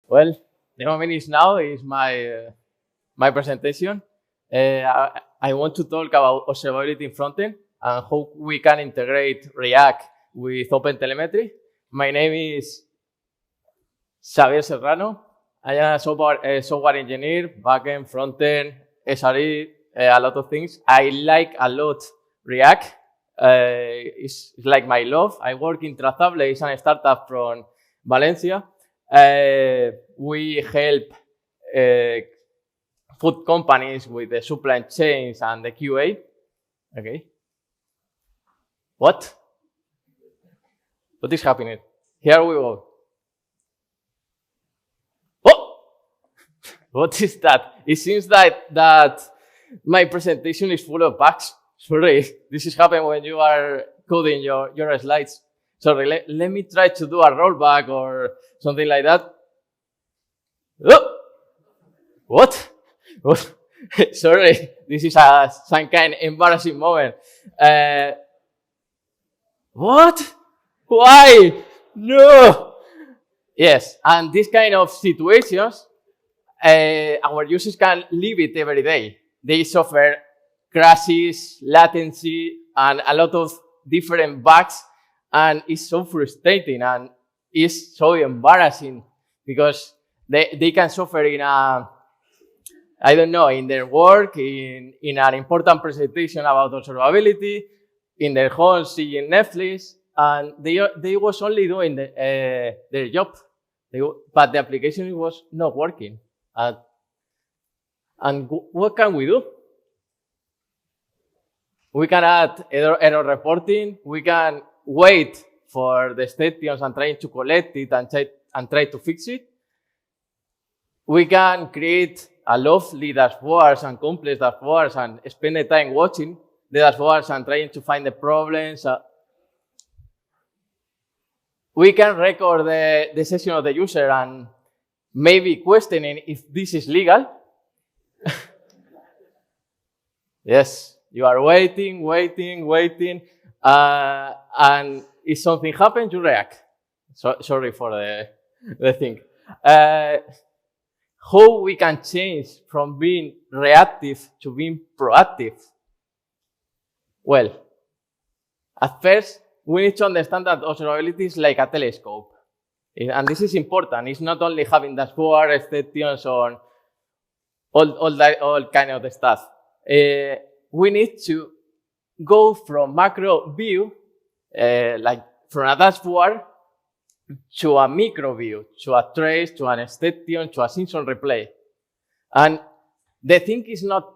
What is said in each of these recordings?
Well, the moment is now is my presentation. I want to talk about observability in frontend and how we can integrate React with OpenTelemetry. My name is XAVIER Serrano. I am a software engineer, backend, frontend, SRE, a lot of things. I like a lot React. It's like my love. I work in Trazable, it's a startup from Valencia. We help food companies with the supply chains and the QA. Okay. What is happening? Here we go. Oh, what is that? It seems that my presentation is full of bugs. Sorry, this is happening when you are coding your slides. Sorry, let me try to do a rollback or something like that. Oh, what? Sorry, this is some kind of embarrassing moment. What? Why? No. Yes, and this kind of situations, our users can live it every day. They suffer crashes, latency, and a lot of different bugs, and it's so frustrating and it's so embarrassing because they can suffer in in their work, in an important presentation about observability, in their home seeing Netflix, and they was only doing their job, but the application was not working. And what can we do? We can add error reporting. We can wait for the statements and try to collect it and try to fix it. We can create a lovely dashboards and complex dashboards and spend the time watching the dashboards and trying to find the problems. We can record the session of the user and maybe questioning if this is legal. Yes, you are waiting, and if something happens, you react. So, sorry for the thing. How we can change from being reactive to being proactive? Well, at first, we need to understand that observability is like a telescope. And this is important. It's not only having dashboard, statements on all kind of stuff. We need to go from macro view, like from a dashboard, to a micro view, to a trace, to an statement, to a season replay. And the thing is not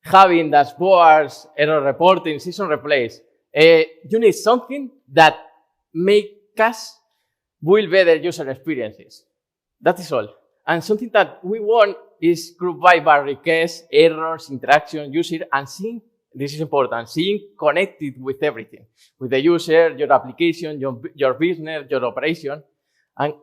having dashboards, error reporting, season replays. You need something that make us build better user experiences. That is all. And something that we want is group by requests, errors, interaction, user, and seeing, this is important, seeing connected with everything, with the user, your application, your business, your operation. And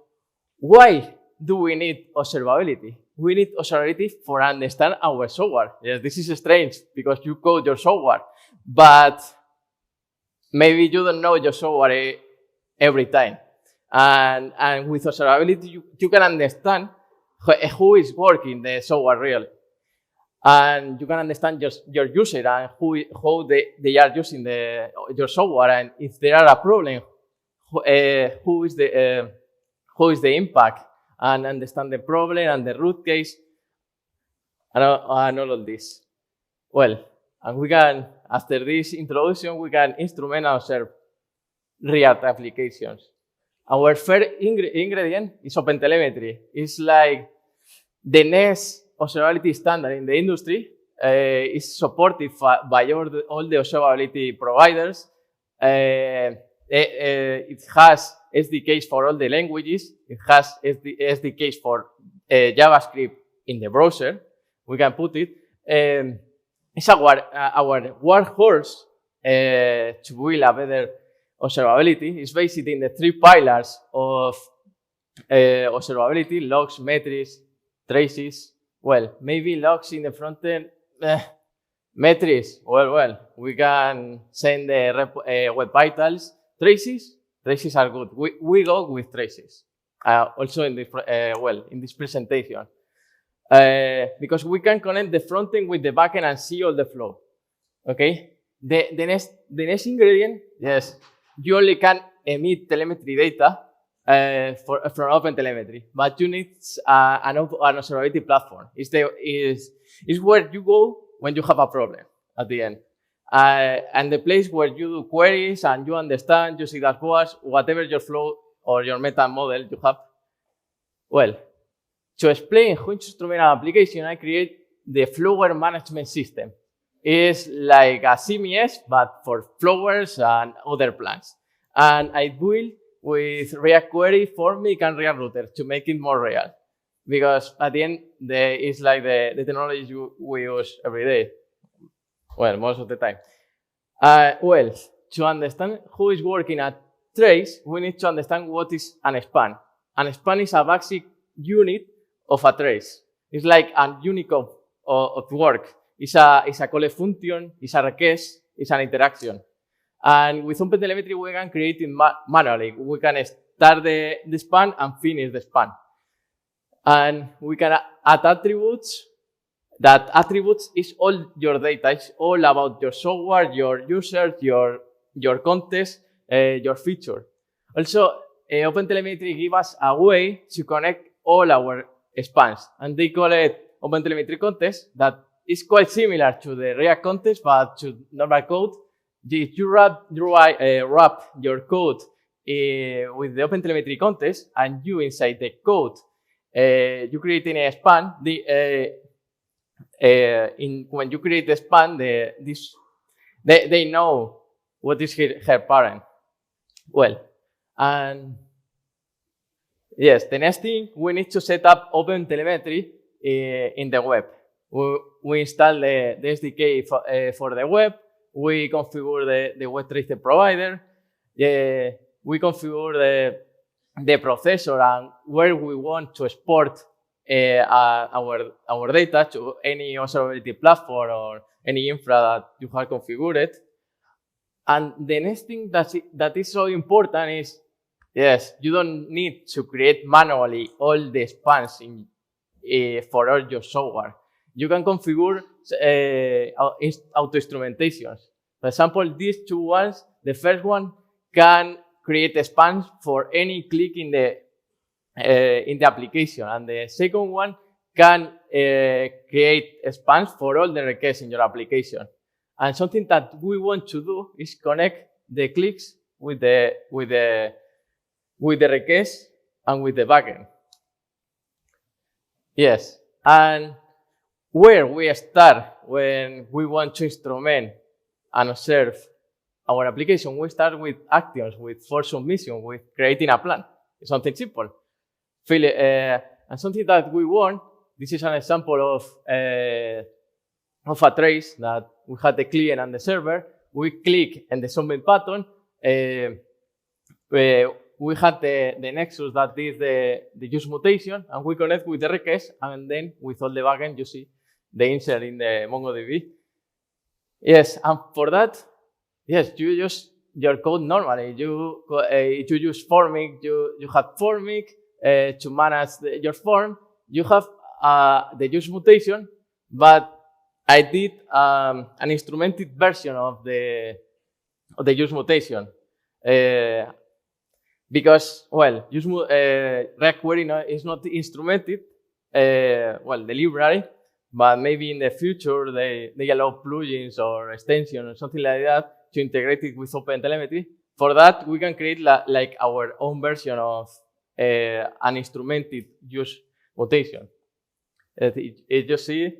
why do we need observability? We need observability for understand our software. Yes, this is strange because you code your software, but maybe you don't know your software every time. And with observability, you can understand who is working the software really. And you can understand your user and how they are using your software, and if there are a problem, who is the impact, and understand the problem and the root case, and all of this. Well, and we can, after this introduction, we can instrument and observe React applications. Our first ingredient is OpenTelemetry. It's like the next observability standard in the industry. Is supported by all the observability providers. It has SDKs for all the languages. It has SDKs for JavaScript in the browser. We can put it. It's our workhorse to build a better observability. It's based in the three pillars of observability: logs, metrics, traces. Well, maybe logs in the front end. Metrics. Well, we can send the web vitals. Traces are good. We go with traces. also in in this presentation. Because we can connect the front end with the backend and see all the flow. Okay. The next ingredient, yes, you only can emit telemetry data from OpenTelemetry, but you need an observability platform. Is where you go when you have a problem at the end. And the place where you do queries and you understand, you see dashboards, whatever your flow or your meta model you have. Well, to explain how to instrument an application, I create the flower management system. It's like a CMS, but for flowers and other plants. And I build with React Query, Formic, and React Router to make it more real. Because at the end, it's like the technology we use every day. Well, most of the time. Well, to understand who is working at trace, we need to understand what is an span. An span is a basic unit of a trace. It's like a unit of work. It's a call function, it's a request, it's an interaction. And with OpenTelemetry, we can create it manually. We can start the span and finish the span. And we can add attributes. That attributes is all your data. It's all about your software, your users, your context, your feature. Also, OpenTelemetry gives us a way to connect all our spans. And they call it OpenTelemetry context. That is quite similar to the React context, but to normal code. If you wrap your code with the OpenTelemetry context, and you inside the code, you create in a span. When you create the span, they know what is her parent. Well, and yes, the next thing, we need to set up OpenTelemetry in the web. We install the SDK for the web. We configure the web tracer provider. We configure the processor and where we want to export our data to any observability platform or any infra that you have configured. And the next thing that is so important is, yes, you don't need to create manually all the spans for all your software. You can configure auto-instrumentations. For example, these two ones, the first one can create spans for any click in the application, and the second one can create spans for all the requests in your application. And something that we want to do is connect the clicks with the requests and with the backend. Yes, and where we start when we want to instrument and observe our application, we start with actions, with force submission, with creating a plan. It's something simple. And something that we want, this is an example of a trace that we had the client and the server. We click on the submit button. We had the nexus that is the use mutation, and we connect with the request, and then with all the backend, you see the insert in the MongoDB. Yes, and for that, yes, you use your code normally. You use Formic, you have Formic to manage your form. You have the use mutation, but I did an instrumented version of the use mutation. Because, well, React Query is not instrumented, the library, but maybe in the future they allow plugins or extensions or something like that to integrate it with OpenTelemetry. For that, we can create like our own version of an instrumented use mutation. You see,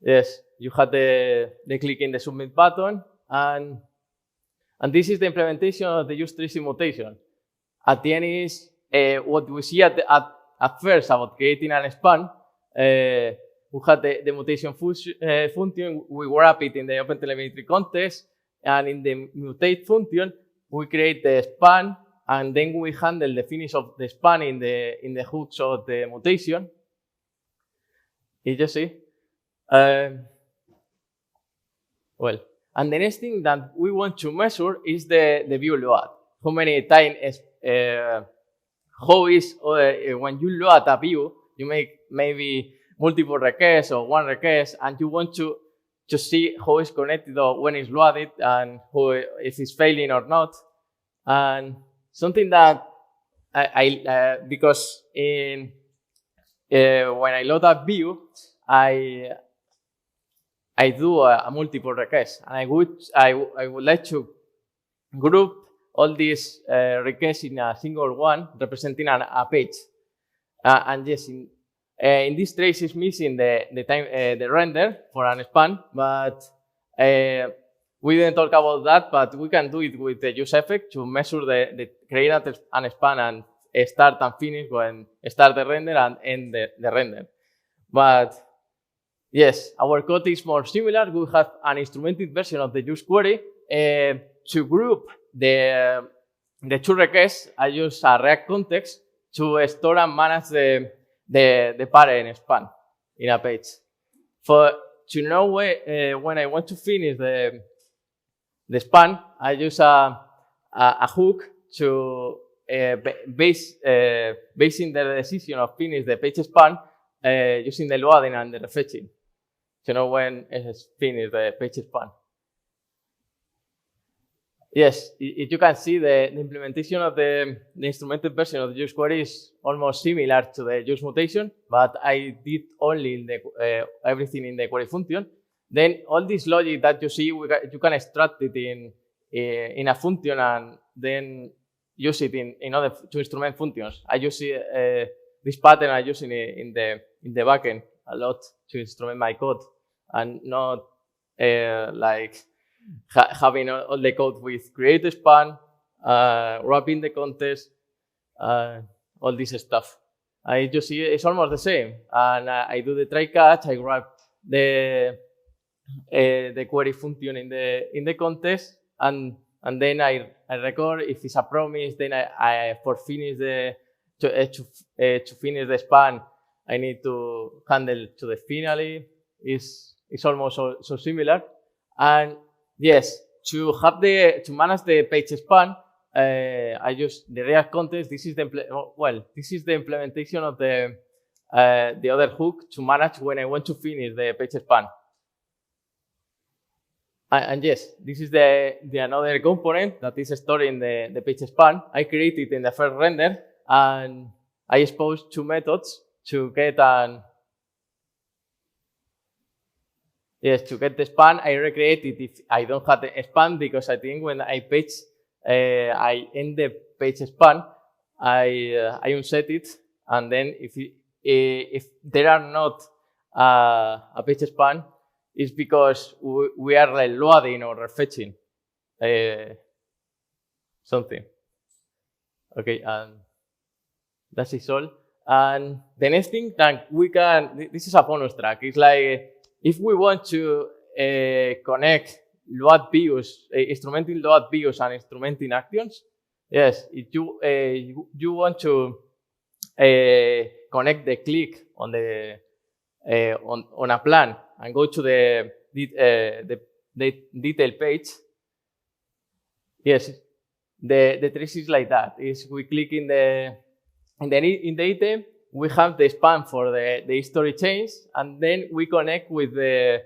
yes, you have the click in the submit button, and this is the implementation of the use tracing mutation. At the end is what we see at first about creating an span. We had the mutation function, we wrap it in the OpenTelemetry context, and in the mutate function, we create the span, and then we handle the finish of the span in the hooks of the mutation. You see? Well, and the next thing that we want to measure is the view load. How many times how is when you load a view, you make maybe multiple requests or one request, and you want to see how it's connected or when it's loaded and how, if it's failing or not. And something that because in when I load a view, I do a multiple request, and I would like to group all these requests in a single one representing a page. And yes, in this trace is missing the render for an span, but we didn't talk about that, but we can do it with the use effect to measure the create an span and start and finish when start the render and end the render. But yes, our code is more similar. We have an instrumented version of the use query. To group the two requests, I use a React context to store and manage the parent span in a page. To know when I want to finish the span, I use a hook to basing the decision of finish the page span using the loading and the refetching to know when it's finished the page span. Yes, if you can see the implementation of the instrumented version of the use query is almost similar to the use mutation, but I did only in the, everything in the query function. Then all this logic that you see, you can extract it in a function and then use it in other two instrument functions. I use this pattern I use in the backend a lot to instrument my code and not like having all the code with create a span, wrapping the context, all this stuff. I just see it's almost the same, and I do the try catch. I wrap the query function in the context, and then I record if it's a promise. Then I for finish to finish the span, I need to handle to the finally. It's almost so similar, and yes, to manage the page span, I use the React context. This is the implementation of the other hook to manage when I want to finish the page span. And yes, this is the another component that is storing the page span. I created in the first render, and I exposed two methods to get to get the span. I recreate it if I don't have the span, because I think when I I end the page span, I unset it, and then if there are not a page span, it's because we are like loading or refetching something. Okay, and that is all. And the next thing that we can, this is a bonus track. It's like if we want to connect load views, instrumenting load views and instrumenting actions. Yes, if you want to connect the click on the on a plan and go to the detail page. Yes, the trick is like that. Is we click in the item, we have the span for the history change, and then we connect with the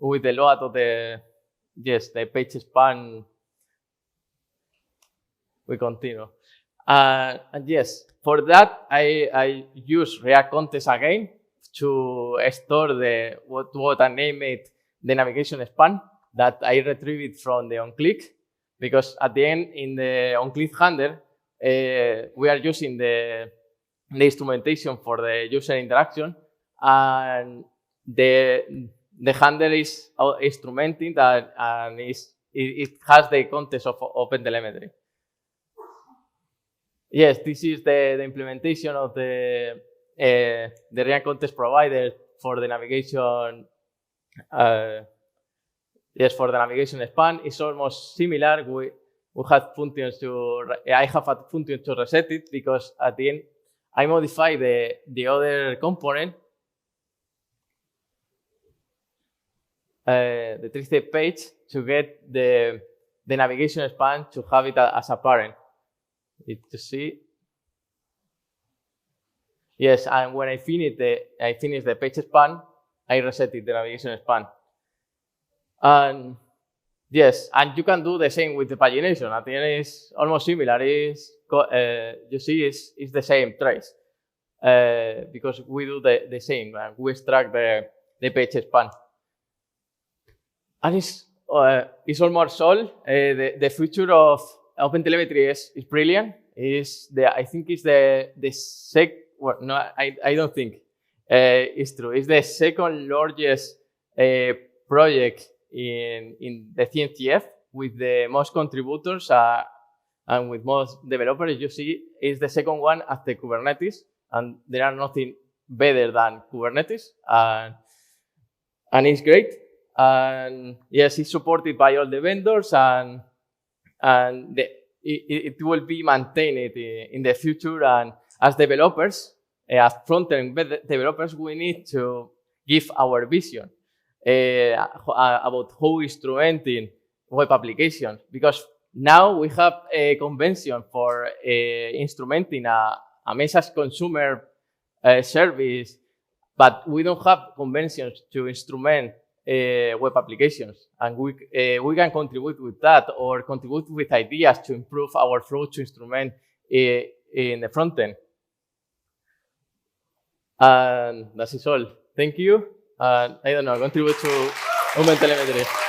load of the page span. We continue, and yes, for that I use React context again to store what I named the navigation span that I retrieved from the onClick, because at the end in the onClick handler we are using the instrumentation for the user interaction, and the handler is instrumenting that, and it has the context of OpenTelemetry. Yes, this is the implementation of the React context provider for the navigation. Yes, for the navigation span, it's almost similar. We have functions I have a function to reset it, because at the end I modify the other component, the 3-step page, to get the navigation span to have it as a parent. To see, Yes, and when I finish the page span, I reset it, the navigation span. And yes, and you can do the same with the pagination. At the end, it's almost similar. You see, it's the same trace because we do the same. We extract the page span, and it's almost all. The future of OpenTelemetry is brilliant. I think it's the well, no, I don't think it's true. It's the second largest project in the CNCF with the most contributors and with most developers. You see, it's the second one after Kubernetes, and there are nothing better than Kubernetes, and it's great. And yes, it's supported by all the vendors, and it will be maintained in the future. And as developers, as front-end developers, we need to give our vision about how instrumenting web applications, because now we have a convention for instrumenting a message consumer service, but we don't have conventions to instrument web applications, and we can contribute with that or contribute with ideas to improve our flow to instrument in the front end. And that is all. Thank you. And I don't know, contribute to OpenTelemetry.